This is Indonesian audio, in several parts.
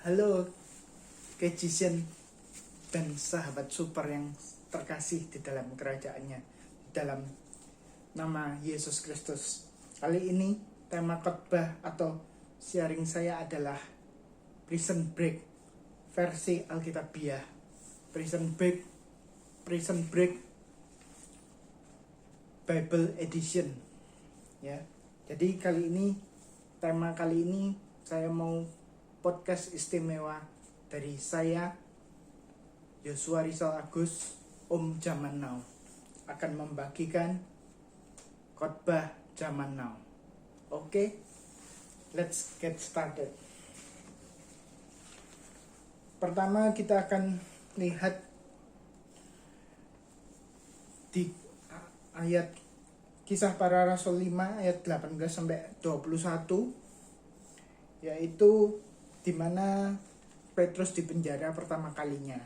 Halo Kejizen dan sahabat super yang terkasih di dalam kerajaannya, di dalam nama Yesus Kristus. Kali ini tema khotbah atau sharing saya adalah Prison Break versi Alkitabiah. Prison Break Bible Edition. Ya. Jadi tema kali ini saya mau podcast istimewa dari saya, Yosua Rizal Agus, Om Zaman Now, akan membagikan khotbah Zaman Now. Oke, let's get started. Pertama kita akan lihat di ayat Kisah Para Rasul 5 ayat 18 sampai 21, yaitu di mana Petrus dipenjara pertama kalinya.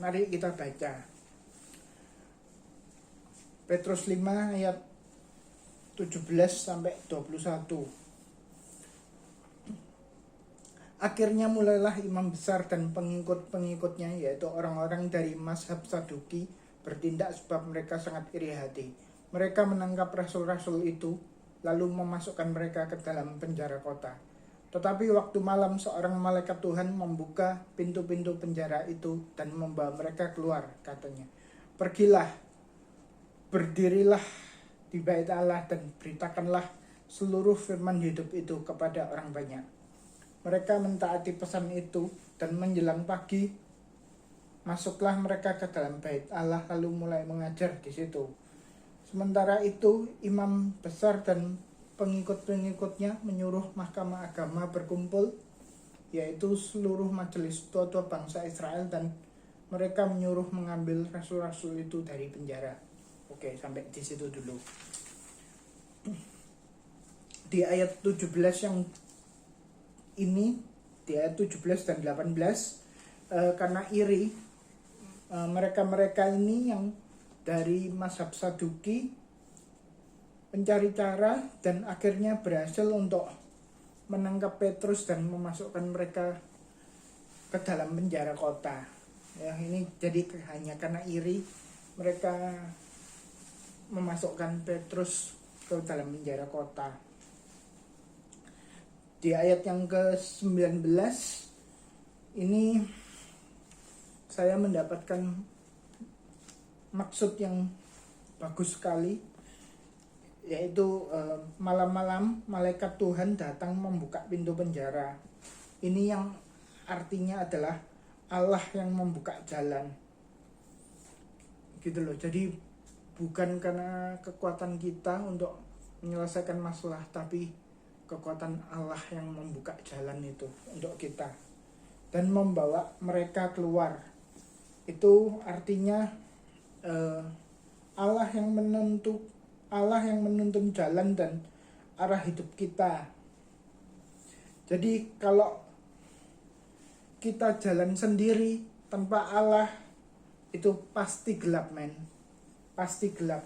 Mari kita baca. Petrus 5 ayat 17 sampai 21. Akhirnya mulailah imam besar dan pengikut-pengikutnya, yaitu orang-orang dari mazhab Saduki, bertindak sebab mereka sangat iri hati. Mereka menangkap rasul-rasul itu, lalu memasukkan mereka ke dalam penjara kota. Tetapi waktu malam seorang malaikat Tuhan membuka pintu-pintu penjara itu dan membawa mereka keluar, katanya, "Pergilah, berdirilah di bait Allah dan beritakanlah seluruh firman hidup itu kepada orang banyak." Mereka mentaati pesan itu dan menjelang pagi masuklah mereka ke dalam bait Allah lalu mulai mengajar di situ. Sementara itu imam besar dan pengikut-pengikutnya menyuruh mahkamah agama berkumpul, yaitu seluruh majelis tua-tua bangsa Israel, dan mereka menyuruh mengambil rasul-rasul itu dari penjara. Oke, sampai di situ dulu. Di ayat 17 yang ini, di ayat 17 dan 18, karena iri, mereka-mereka ini yang dari mazhab Saduki mencari cara dan akhirnya berhasil untuk menangkap Petrus dan memasukkan mereka ke dalam penjara kota. Ya, ini jadi hanya karena iri mereka memasukkan Petrus ke dalam penjara kota. Di ayat yang ke-19 ini saya mendapatkan maksud yang bagus sekali, yaitu malam-malam malaikat Tuhan datang membuka pintu penjara. Ini yang artinya adalah Allah yang membuka jalan, gitu loh. Jadi bukan karena kekuatan kita untuk menyelesaikan masalah, tapi kekuatan Allah yang membuka jalan itu untuk kita dan membawa mereka keluar. Itu artinya Allah yang menuntun jalan dan arah hidup kita. Jadi kalau kita jalan sendiri tanpa Allah, itu pasti gelap, men. Pasti gelap.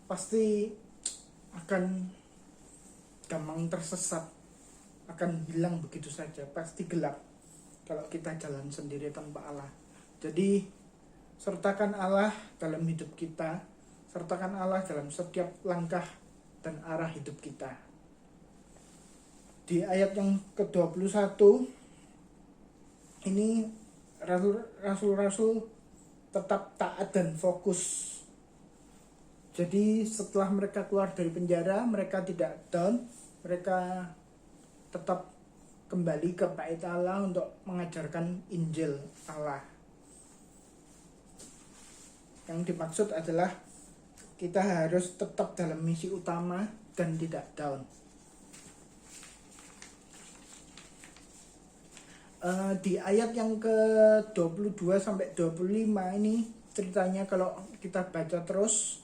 Pasti akan gampang tersesat, akan hilang begitu saja. Pasti gelap kalau kita jalan sendiri tanpa Allah. Jadi sertakan Allah dalam hidup kita, sertakan Allah dalam setiap langkah dan arah hidup kita. Di ayat yang ke-21 ini rasul-rasul tetap taat dan fokus. Jadi setelah mereka keluar dari penjara, mereka tidak down, mereka tetap kembali ke bait Allah untuk mengajarkan Injil Allah. Yang dimaksud adalah kita harus tetap dalam misi utama dan tidak down. Di ayat yang ke-22 sampai 25 ini ceritanya, kalau kita baca terus,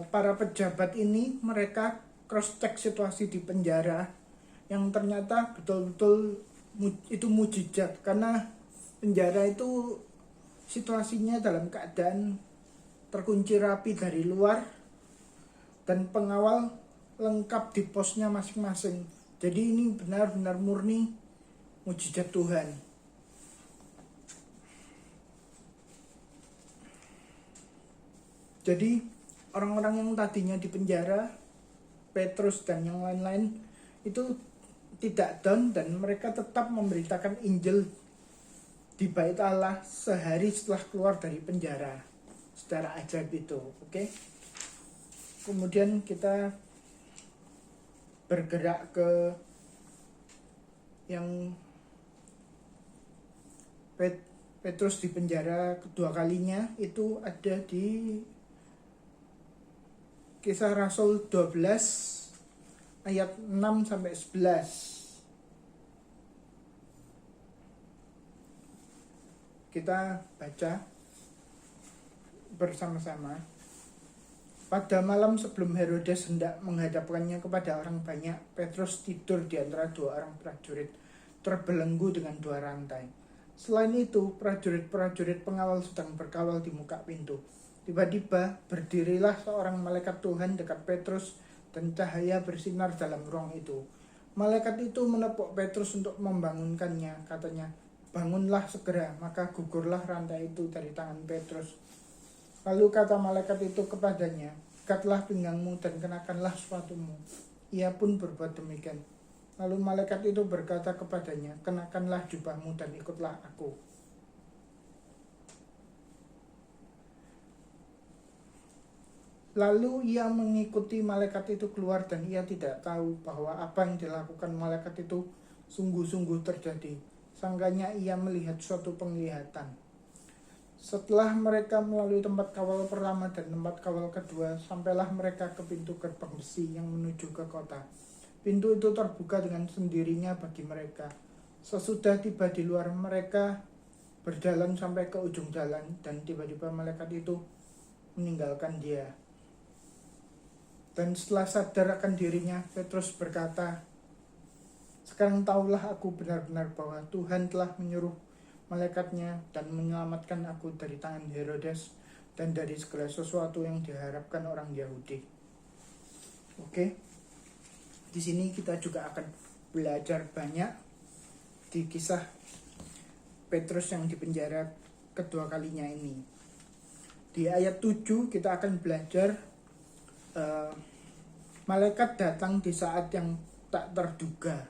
para pejabat ini mereka cross check situasi di penjara, yang ternyata betul-betul itu mujizat, karena penjara itu situasinya dalam keadaan terkunci rapi dari luar, dan pengawal lengkap di posnya masing-masing. Jadi ini benar-benar murni mujizat Tuhan. Jadi orang-orang yang tadinya di penjara, Petrus dan yang lain-lain, itu tidak down dan mereka tetap memberitakan Injil di Bait Allah sehari setelah keluar dari penjara secara ajaib itu. Oke. Kemudian kita bergerak ke yang Petrus di penjara kedua kalinya, itu ada di Kisah Rasul 12 ayat 6 sampai 11. Kita baca bersama-sama. Pada malam sebelum Herodes hendak menghadapkannya kepada orang banyak, Petrus tidur di antara dua orang prajurit, terbelenggu dengan dua rantai. Selain itu, prajurit-prajurit pengawal sedang berkawal di muka pintu. Tiba-tiba berdirilah seorang malaikat Tuhan dekat Petrus dan cahaya bersinar dalam ruang itu. Malaikat itu menepuk Petrus untuk membangunkannya, katanya, "Bangunlah segera," maka gugurlah rantai itu dari tangan Petrus. Lalu kata malaikat itu kepadanya, "Ikatlah pinggangmu dan kenakanlah sepatumu." Ia pun berbuat demikian. Lalu malaikat itu berkata kepadanya, "Kenakanlah jubahmu dan ikutlah aku." Lalu ia mengikuti malaikat itu keluar dan ia tidak tahu bahwa apa yang dilakukan malaikat itu sungguh-sungguh terjadi. Sangkanya ia melihat suatu penglihatan. Setelah mereka melalui tempat kawal pertama dan tempat kawal kedua, sampailah mereka ke pintu gerbang besi yang menuju ke kota. Pintu itu terbuka dengan sendirinya bagi mereka. Sesudah tiba di luar, mereka berjalan sampai ke ujung jalan dan tiba-tiba malaikat itu meninggalkan dia. Dan setelah sadar akan dirinya, Petrus berkata, "Sekarang tahulah aku benar-benar bahwa Tuhan telah menyuruh malaikatnya dan menyelamatkan aku dari tangan Herodes dan dari segala sesuatu yang diharapkan orang Yahudi." Oke. Di sini kita juga akan belajar banyak di kisah Petrus yang dipenjara kedua kalinya ini. Di ayat 7 kita akan belajar malaikat datang di saat yang tak terduga.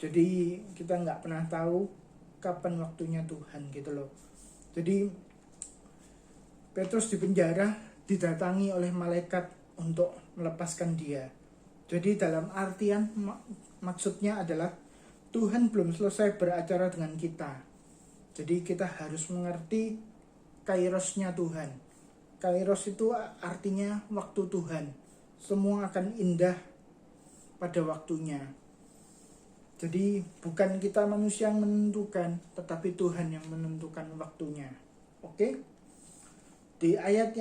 Jadi kita nggak pernah tahu kapan waktunya Tuhan gitu loh. Jadi Petrus di penjara didatangi oleh malaikat untuk melepaskan dia. Jadi dalam artian maksudnya adalah Tuhan belum selesai beracara dengan kita. Jadi kita harus mengerti kairosnya Tuhan. Kairos itu artinya waktu Tuhan. Semua akan indah pada waktunya. Jadi bukan kita manusia yang menentukan, tetapi Tuhan yang menentukan waktunya. Oke? Di ayat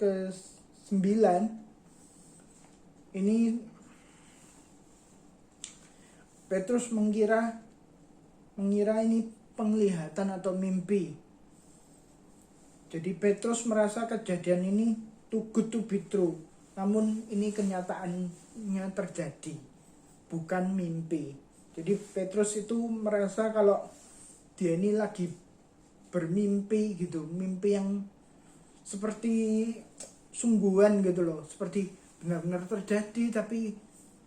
ke-9 ini Petrus mengira ini penglihatan atau mimpi. Jadi Petrus merasa kejadian ini too good to be true. Namun ini kenyataannya terjadi, bukan mimpi. Jadi Petrus itu merasa kalau dia ini lagi bermimpi gitu, mimpi yang seperti sungguhan gitu loh, seperti benar-benar terjadi tapi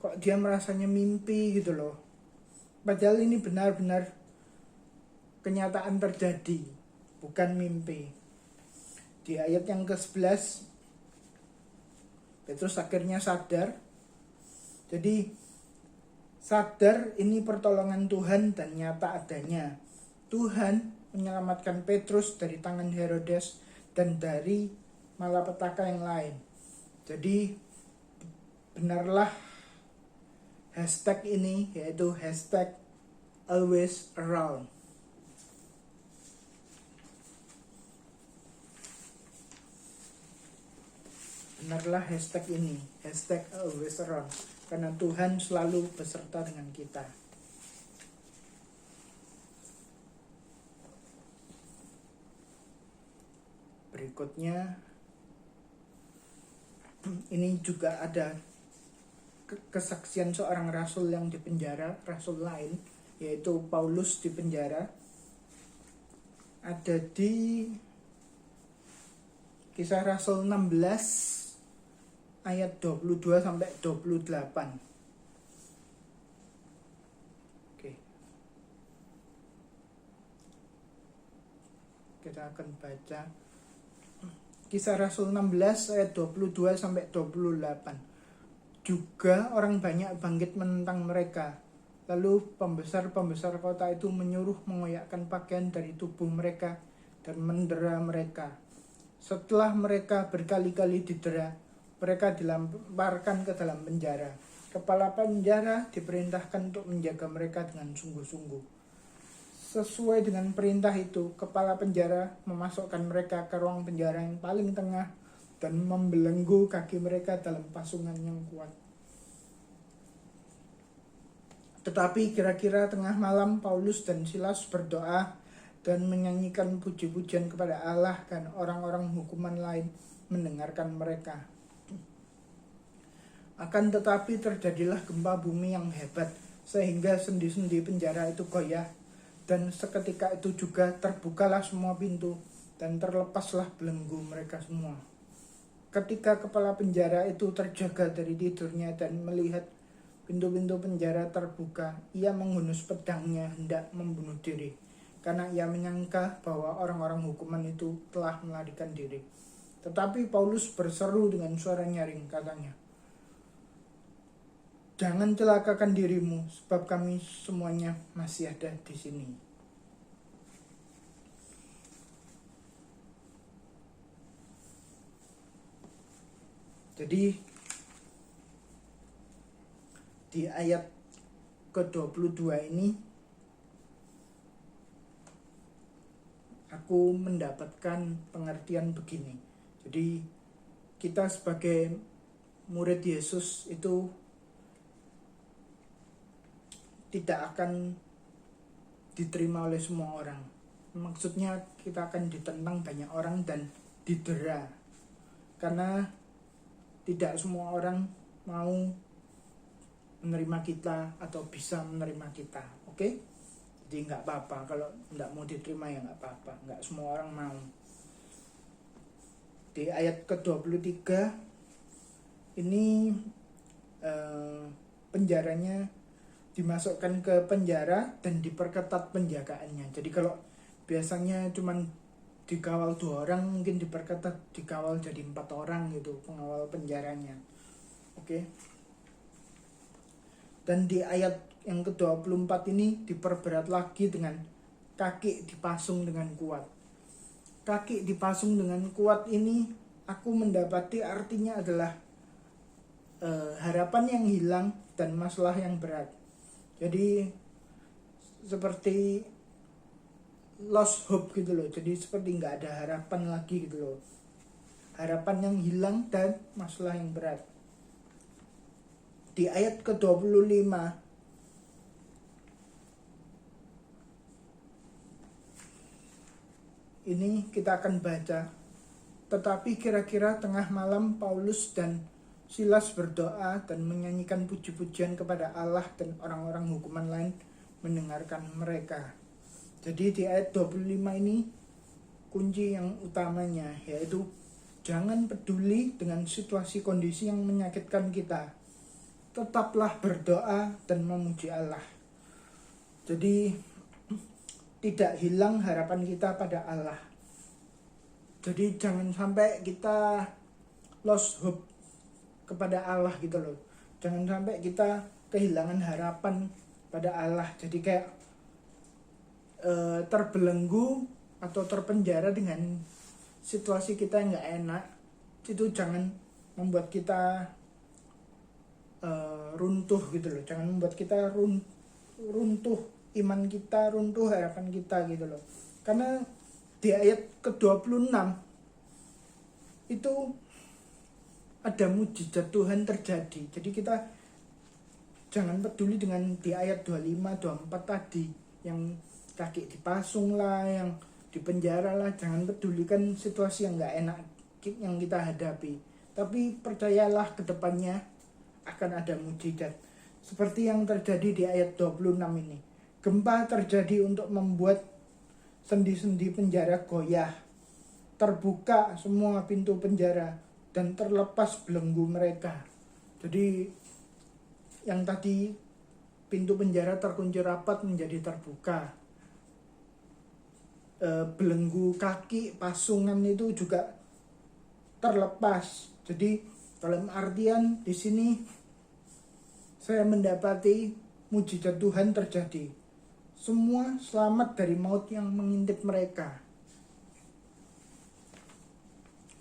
kok dia merasanya mimpi gitu loh. Padahal ini benar-benar kenyataan terjadi, bukan mimpi. Di ayat yang ke-11 Petrus akhirnya sadar. Jadi sadar ini pertolongan Tuhan dan nyata adanya. Tuhan menyelamatkan Petrus dari tangan Herodes dan dari malapetaka yang lain. Jadi benarlah hashtag ini, yaitu hashtag always around. Benarlah hashtag ini, hashtag always around, karena Tuhan selalu beserta dengan kita. Berikutnya Ini juga ada kesaksian seorang rasul yang dipenjara, rasul lain, yaitu Paulus di penjara. Ada di Kisah Rasul 16 ayat 22 sampai 28. Oke. Kita akan baca Kisah Rasul 16 ayat 22 sampai 28. Juga orang banyak bangkit menentang mereka. Lalu pembesar-pembesar kota itu menyuruh mengoyakkan pakaian dari tubuh mereka dan mendera mereka. Setelah mereka berkali-kali didera, mereka dilemparkan ke dalam penjara. Kepala penjara diperintahkan untuk menjaga mereka dengan sungguh-sungguh. Sesuai dengan perintah itu, kepala penjara memasukkan mereka ke ruang penjara yang paling tengah dan membelenggu kaki mereka dalam pasungan yang kuat. Tetapi kira-kira tengah malam Paulus dan Silas berdoa dan menyanyikan puji-pujian kepada Allah, dan orang-orang hukuman lain mendengarkan mereka. Akan tetapi terjadilah gempa bumi yang hebat, sehingga sendi-sendi penjara itu goyah, dan seketika itu juga terbukalah semua pintu, dan terlepaslah belenggu mereka semua. Ketika kepala penjara itu terjaga dari tidurnya dan melihat pintu-pintu penjara terbuka, ia menghunus pedangnya hendak membunuh diri, karena ia menyangka bahwa orang-orang hukuman itu telah melarikan diri. Tetapi Paulus berseru dengan suara nyaring, katanya, "Jangan celakakan dirimu, sebab kami semuanya masih ada di sini." Jadi di ayat ke-22 ini aku mendapatkan pengertian begini. Jadi kita sebagai murid Yesus itu tidak akan diterima oleh semua orang. Maksudnya kita akan ditentang banyak orang dan didera, karena tidak semua orang mau menerima kita atau bisa menerima kita. Oke? Jadi nggak apa-apa kalau nggak mau diterima, ya nggak apa-apa. Nggak semua orang mau. Di ayat ke-23 ini penjaranya dimasukkan ke penjara dan diperketat penjagaannya. Jadi kalau biasanya cuman dikawal 2 orang, mungkin diperketat dikawal jadi 4 orang gitu pengawal penjaranya. Oke. Dan di ayat yang ke-24 ini diperberat lagi dengan kaki dipasung dengan kuat. Kaki dipasung dengan kuat ini aku mendapati artinya adalah harapan yang hilang dan masalah yang berat. Jadi seperti lost hope gitu loh. Jadi seperti nggak ada harapan lagi gitu loh. Harapan yang hilang dan masalah yang berat. Di ayat ke-25 ini kita akan baca. Tetapi kira-kira tengah malam Paulus dan Silas berdoa dan menyanyikan puji-pujian kepada Allah, dan orang-orang hukuman lain mendengarkan mereka. Jadi di ayat 25 ini kunci yang utamanya, yaitu jangan peduli dengan situasi kondisi yang menyakitkan kita. Tetaplah berdoa dan memuji Allah. Jadi tidak hilang harapan kita pada Allah. Jadi jangan sampai kita lost hope kepada Allah gitu loh. Jangan sampai kita kehilangan harapan pada Allah. Jadi kayak terbelenggu atau terpenjara dengan situasi kita yang nggak enak. Itu jangan membuat kita runtuh gitu loh. Jangan membuat kita runtuh iman kita, runtuh harapan kita gitu loh. Karena di ayat ke-26 itu ada mujizat Tuhan terjadi. Jadi kita jangan peduli dengan di ayat 25, 24 tadi yang kaki dipasung lah, yang di penjara lah. Jangan pedulikan situasi yang gak enak yang kita hadapi. Tapi percayalah ke depannya akan ada mujizat. Seperti yang terjadi di ayat 26 ini. Gempa terjadi untuk membuat sendi-sendi penjara goyah. Terbuka semua pintu penjara dan terlepas belenggu mereka. Jadi yang tadi pintu penjara terkunci rapat menjadi terbuka. Belenggu kaki, pasungan itu juga terlepas. Jadi dalam artian di sini saya mendapati mujizat Tuhan terjadi. Semua selamat dari maut yang mengintip mereka.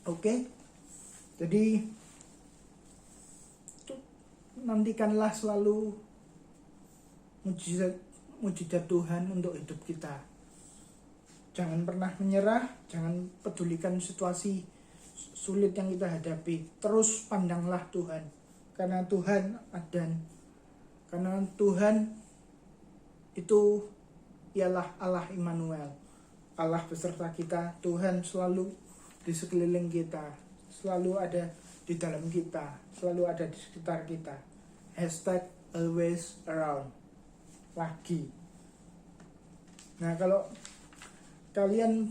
Oke? Jadi nantikanlah selalu mujizat Tuhan untuk hidup kita. Jangan pernah menyerah, jangan pedulikan situasi sulit yang kita hadapi. Terus pandanglah Tuhan. Karena Tuhan itu ialah Allah Immanuel. Allah beserta kita. Tuhan selalu di sekeliling kita, selalu ada di dalam kita, selalu ada di sekitar kita. #always around lagi. Nah, kalau kalian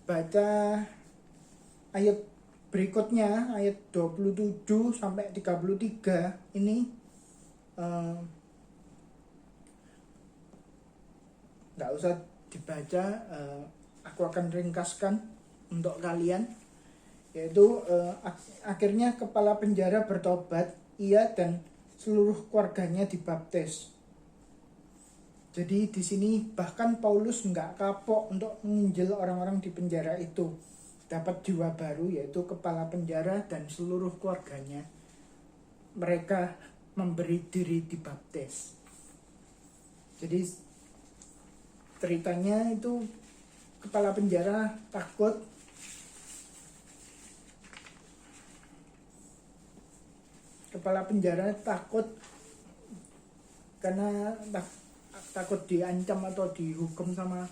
baca ayat berikutnya, ayat 27 sampai 33 ini nggak usah dibaca, aku akan ringkaskan untuk kalian, yaitu akhirnya kepala penjara bertobat, ia dan seluruh keluarganya dibaptis. Jadi di sini bahkan Paulus nggak kapok untuk menginjil orang-orang di penjara itu. Dapat jiwa baru, yaitu kepala penjara dan seluruh keluarganya. Mereka memberi diri dibaptis. Jadi ceritanya itu kepala penjara takut karena takut diancam atau dihukum sama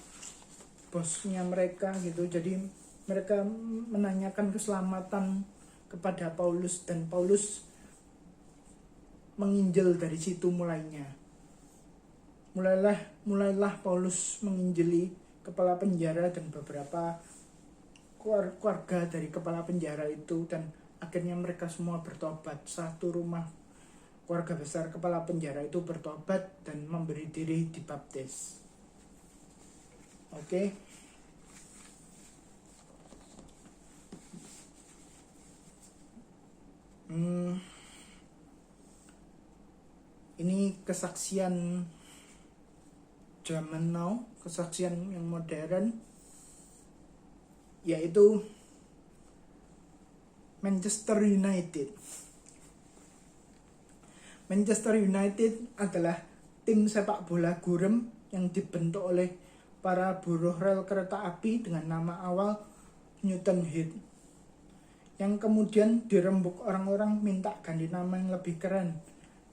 bosnya mereka gitu. Jadi mereka menanyakan keselamatan kepada Paulus dan Paulus menginjil. Dari situ mulailah Paulus menginjili kepala penjara dan beberapa keluarga dari kepala penjara itu, dan akhirnya mereka semua bertobat. Satu rumah keluarga besar kepala penjara itu bertobat dan memberi diri dibaptis. Oke. Ini kesaksian zaman now, kesaksian yang modern, yaitu Manchester United. Manchester United adalah tim sepak bola gurem yang dibentuk oleh para buruh rel kereta api dengan nama awal Newton Heath, yang kemudian dirembuk orang-orang minta ganti nama yang lebih keren,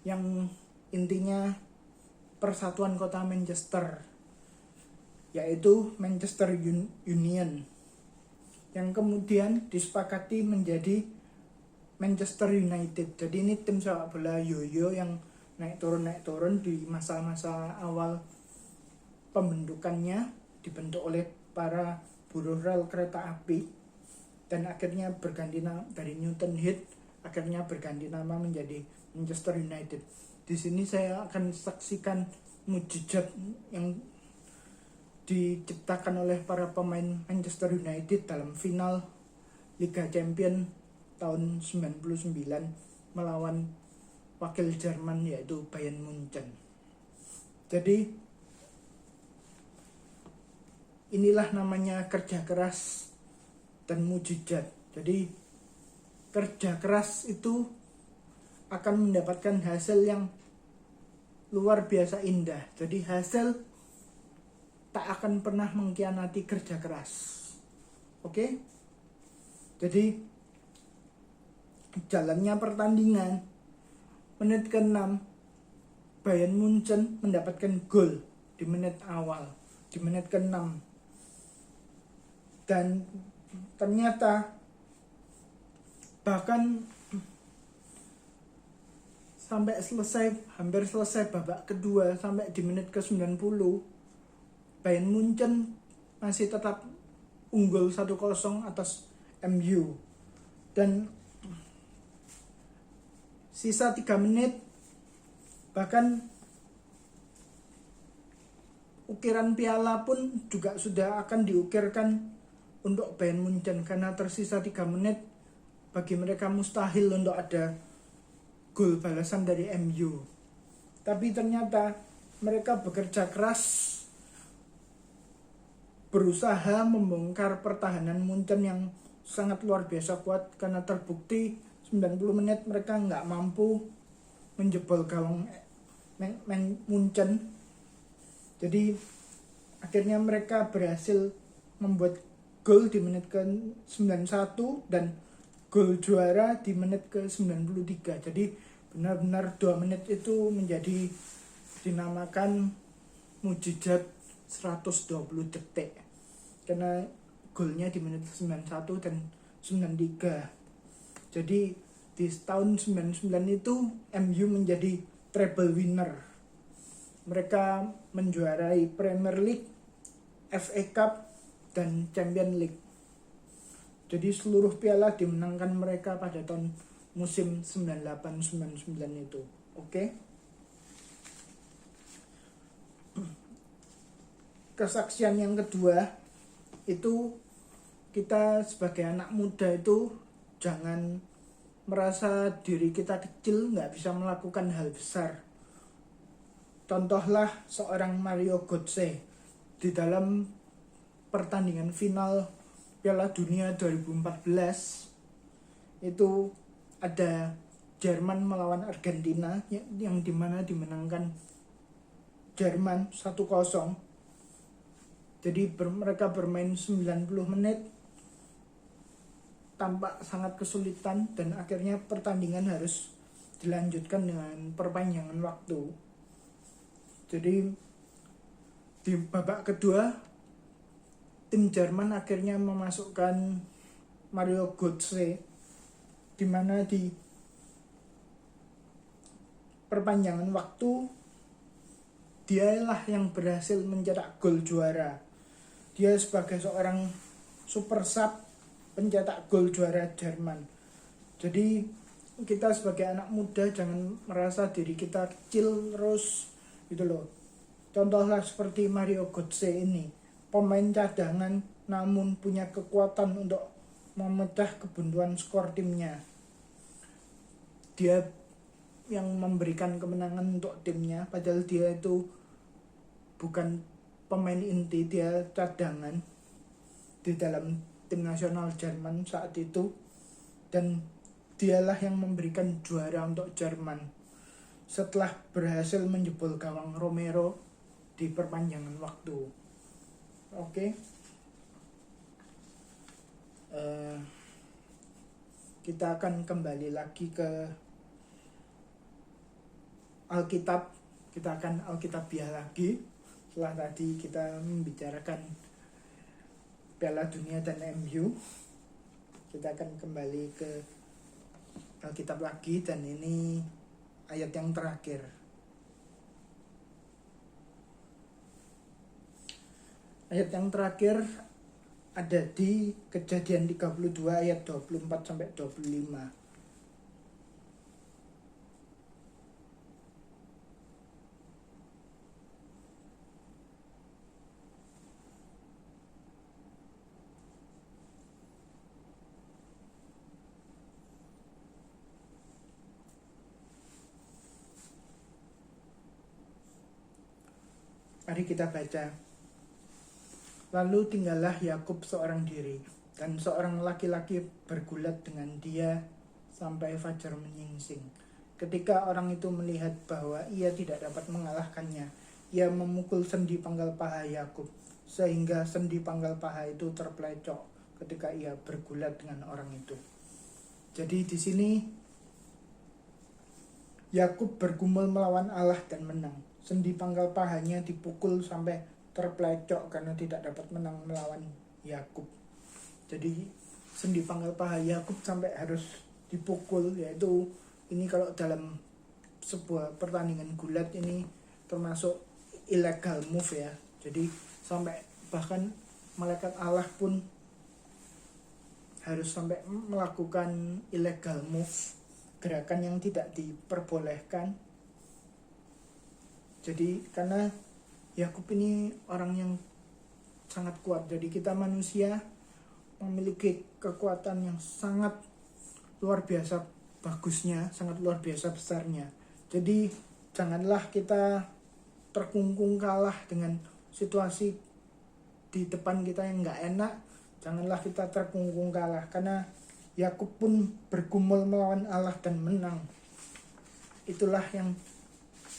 yang intinya Persatuan Kota Manchester, yaitu Manchester Union, yang kemudian disepakati menjadi Manchester United. Jadi ini tim sepak bola yoyo yang naik turun di masa-masa awal pembentukannya, dibentuk oleh para buruh rel kereta api, dan akhirnya berganti nama dari Newton Heath, akhirnya berganti nama menjadi Manchester United. Di sini saya akan saksikan mujizat yang diciptakan oleh para pemain Manchester United dalam final Liga Champions tahun 99 melawan wakil Jerman, yaitu Bayern Munchen. Jadi inilah namanya kerja keras dan mujizat. Jadi kerja keras itu akan mendapatkan hasil yang luar biasa indah. Jadi hasil tak akan pernah mengkhianati kerja keras. Oke? Jadi jalannya pertandingan, menit ke-6 Bayern Munchen mendapatkan gol di menit awal, di menit ke-6. Dan ternyata Bahkan sampai hampir selesai babak kedua, sampai di menit ke 90, Bayern Munchen masih tetap unggul 1-0 atas MU. Dan sisa 3 menit, bahkan ukiran piala pun juga sudah akan diukirkan untuk Bayern Munchen, karena tersisa 3 menit. Bagi mereka mustahil untuk ada gol balasan dari MU. Tapi ternyata mereka bekerja keras, berusaha membongkar pertahanan Munchen yang sangat luar biasa kuat, karena terbukti 90 menit mereka nggak mampu menjebol gawang Munchen. Jadi akhirnya mereka berhasil membuat gol di menit ke 91 dan gol juara di menit ke 93. Jadi benar-benar 2 menit itu menjadi dinamakan mujizat 120 detik. Karena golnya di menit 91 dan 93. Jadi di tahun 99 itu MU menjadi treble winner. Mereka menjuarai Premier League, FA Cup, dan Champions League. Jadi seluruh piala dimenangkan mereka pada tahun musim 98-99 itu. Oke. Kesaksian yang kedua itu, kita sebagai anak muda itu jangan merasa diri kita kecil, nggak bisa melakukan hal besar. Contohlah seorang Mario Götze di dalam pertandingan final Piala Dunia 2014 itu ada Jerman melawan Argentina yang dimana dimenangkan Jerman 1-0. Jadi mereka bermain 90 menit tampak sangat kesulitan dan akhirnya pertandingan harus dilanjutkan dengan perpanjangan waktu. Jadi di babak kedua tim Jerman akhirnya memasukkan Mario Götze, di mana di perpanjangan waktu dialah yang berhasil mencetak gol juara. Dia sebagai seorang super sub pencetak gol juara Jerman. Jadi kita sebagai anak muda jangan merasa diri kita kecil terus gitu loh. Contohlah seperti Mario Götze ini, pemain cadangan namun punya kekuatan untuk memecah kebuntuan skor timnya. Dia yang memberikan kemenangan untuk timnya, padahal dia itu bukan pemain inti, dia cadangan di dalam tim nasional Jerman saat itu, dan dialah yang memberikan juara untuk Jerman setelah berhasil menjebol gawang Romero di perpanjangan waktu. Oke. Kita akan kembali lagi ke Alkitab. Kita akan Alkitabiah lagi. Setelah tadi kita membicarakan Piala Dunia dan MU, kita akan kembali ke Alkitab lagi, dan ini ayat yang terakhir. Ayat yang terakhir ada di Kejadian 32 ayat 24 sampai 25. Mari kita baca. Lalu tinggallah Yakub seorang diri, dan seorang laki-laki bergulat dengan dia sampai fajar menyingsing. Ketika orang itu melihat bahwa ia tidak dapat mengalahkannya, ia memukul sendi pangkal paha Yakub, sehingga sendi pangkal paha itu terpelecok ketika ia bergulat dengan orang itu. Jadi di sini Yakub bergumul melawan Allah dan menang. Sendi pangkal pahanya dipukul sampai terpelecok karena tidak dapat menang melawan Yakub. Jadi sendi pangkal paha Yakub sampai harus dipukul, yaitu ini kalau dalam sebuah pertandingan gulat ini termasuk illegal move ya. Jadi sampai bahkan malaikat Allah pun harus sampai melakukan illegal move, gerakan yang tidak diperbolehkan. Jadi karena Yakub ini orang yang sangat kuat, jadi kita manusia memiliki kekuatan yang sangat luar biasa bagusnya, sangat luar biasa besarnya. Jadi janganlah kita terkungkung kalah dengan situasi di depan kita yang nggak enak. Janganlah kita terkungkung kalah, karena Yakub pun bergumul melawan Allah dan menang. Itulah yang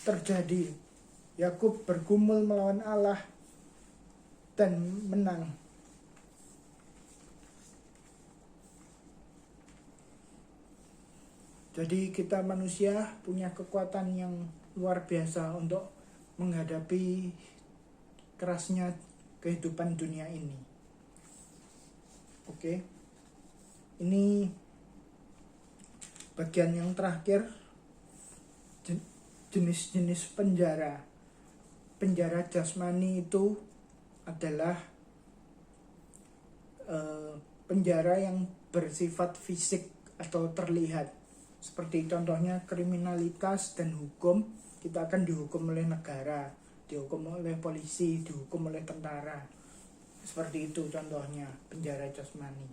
terjadi. Yakub bergumul melawan Allah dan menang. Jadi kita manusia punya kekuatan yang luar biasa untuk menghadapi kerasnya kehidupan dunia ini. Oke. Ini bagian yang terakhir, jenis-jenis penjara. Penjara jasmani itu adalah penjara yang bersifat fisik atau terlihat. Seperti contohnya kriminalitas dan hukum, kita akan dihukum oleh negara, dihukum oleh polisi, dihukum oleh tentara. Seperti itu contohnya penjara jasmani.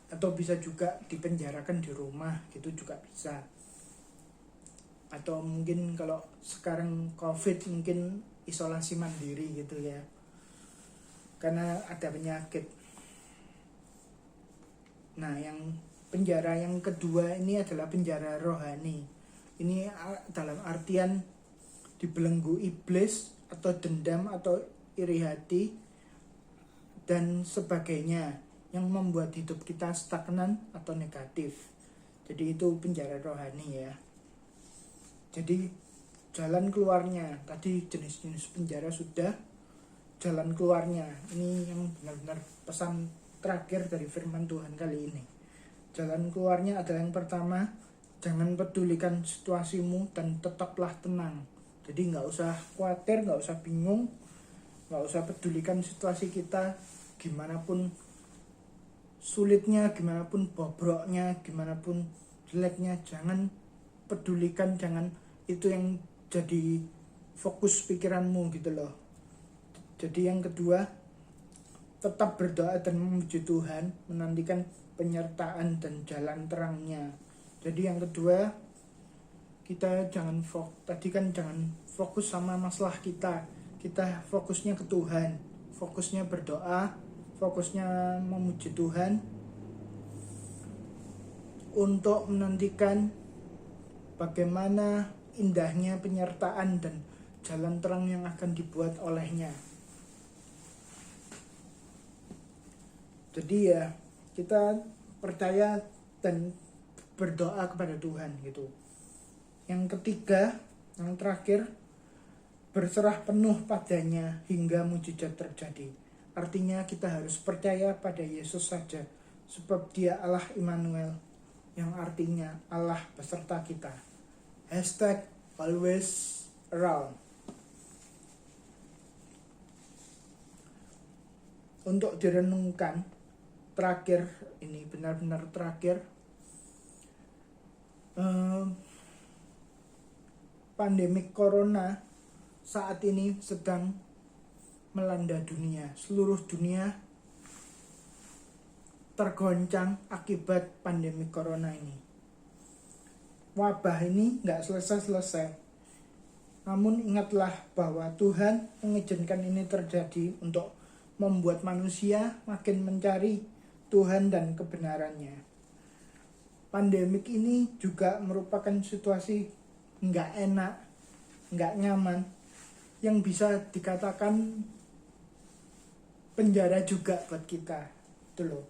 Atau bisa juga dipenjarakan di rumah, gitu juga bisa. Atau mungkin kalau sekarang COVID mungkin isolasi mandiri gitu ya, karena ada penyakit. Nah, yang penjara yang kedua ini adalah penjara rohani. Ini dalam artian dibelenggu iblis atau dendam atau iri hati dan sebagainya yang membuat hidup kita stagnan atau negatif. Jadi itu penjara rohani ya. Jadi jalan keluarnya, tadi jenis-jenis penjara sudah, jalan keluarnya ini yang benar-benar pesan terakhir dari firman Tuhan kali ini. Jalan keluarnya adalah yang pertama, jangan pedulikan situasimu dan tetaplah tenang. Jadi nggak usah khawatir, nggak usah bingung, nggak usah pedulikan situasi kita, gimana pun sulitnya, gimana pun bobroknya, gimana pun jeleknya, jangan pedulikan, jangan itu yang jadi fokus pikiranmu gitu loh. Jadi yang kedua, tetap berdoa dan memuji Tuhan, menantikan penyertaan dan jalan terangnya. Jadi yang kedua, kita jangan jangan fokus sama masalah kita fokusnya ke Tuhan, fokusnya berdoa, fokusnya memuji Tuhan untuk menantikan bagaimana indahnya penyertaan dan jalan terang yang akan dibuat olehnya. Jadi ya kita percaya dan berdoa kepada Tuhan gitu. Yang ketiga, yang terakhir, berserah penuh padanya hingga mujizat terjadi. Artinya kita harus percaya pada Yesus saja, sebab Dia Allah Immanuel, yang artinya Allah beserta kita. #always around. Untuk direnungkan, terakhir ini benar-benar terakhir, pandemi corona saat ini sedang melanda dunia. Seluruh dunia tergoncang akibat pandemi corona ini. Wabah ini nggak selesai-selesai. Namun ingatlah bahwa Tuhan mengizinkan ini terjadi untuk membuat manusia makin mencari Tuhan dan kebenarannya. Pandemik ini juga merupakan situasi nggak enak, nggak nyaman, yang bisa dikatakan penjara juga buat kita, itu loh.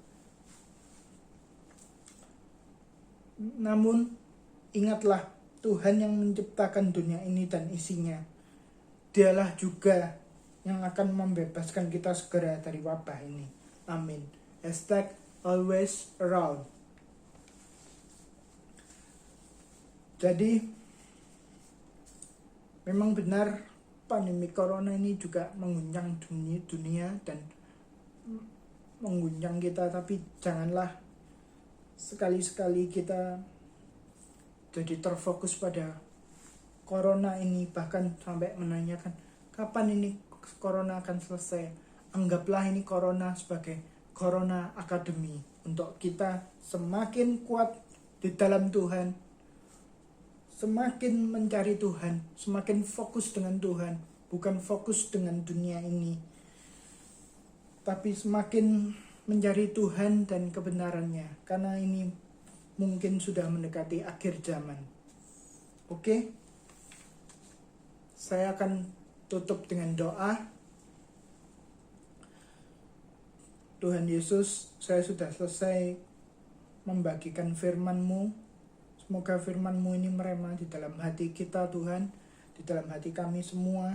Namun ingatlah, Tuhan yang menciptakan dunia ini dan isinya. Dialah juga yang akan membebaskan kita segera dari wabah ini. Amin. always around. Jadi memang benar pandemi corona ini juga mengguncang dunia dan mengguncang kita, tapi janganlah sekali-sekali kita jadi terfokus pada corona ini, bahkan sampai menanyakan kapan ini corona akan selesai. Anggaplah ini corona sebagai corona academy untuk kita semakin kuat di dalam Tuhan, semakin mencari Tuhan, semakin fokus dengan Tuhan, bukan fokus dengan dunia ini, tapi semakin mencari Tuhan dan kebenarannya, karena ini mungkin sudah mendekati akhir zaman. Oke, saya akan tutup dengan doa. Tuhan Yesus, saya sudah selesai membagikan firman-Mu. Semoga firman-Mu ini merema di dalam hati kita, Tuhan, di dalam hati kami semua,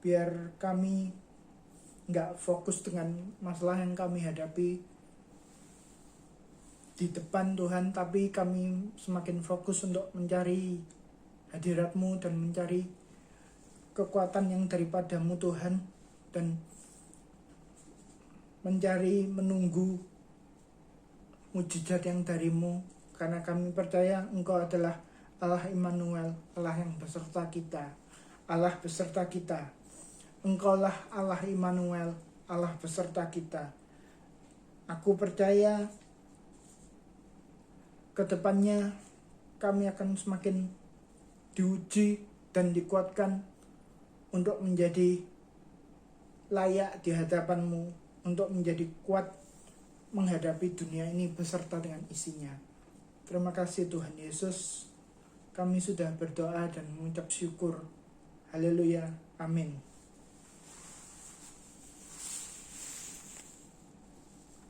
biar kami nggak fokus dengan masalah yang kami hadapi di depan, Tuhan, tapi kami semakin fokus untuk mencari hadirat-Mu dan mencari kekuatan yang daripada-Mu, Tuhan, dan menunggu mujizat yang dari-Mu, karena kami percaya Engkau adalah Allah Immanuel, Allah yang beserta kita, Allah beserta kita. Engkaulah Allah Immanuel, Allah beserta kita. Aku percaya kedepannya kami akan semakin diuji dan dikuatkan untuk menjadi layak di hadapan-Mu, untuk menjadi kuat menghadapi dunia ini beserta dengan isinya. Terima kasih Tuhan Yesus, kami sudah berdoa dan mengucap syukur. Haleluya, amin.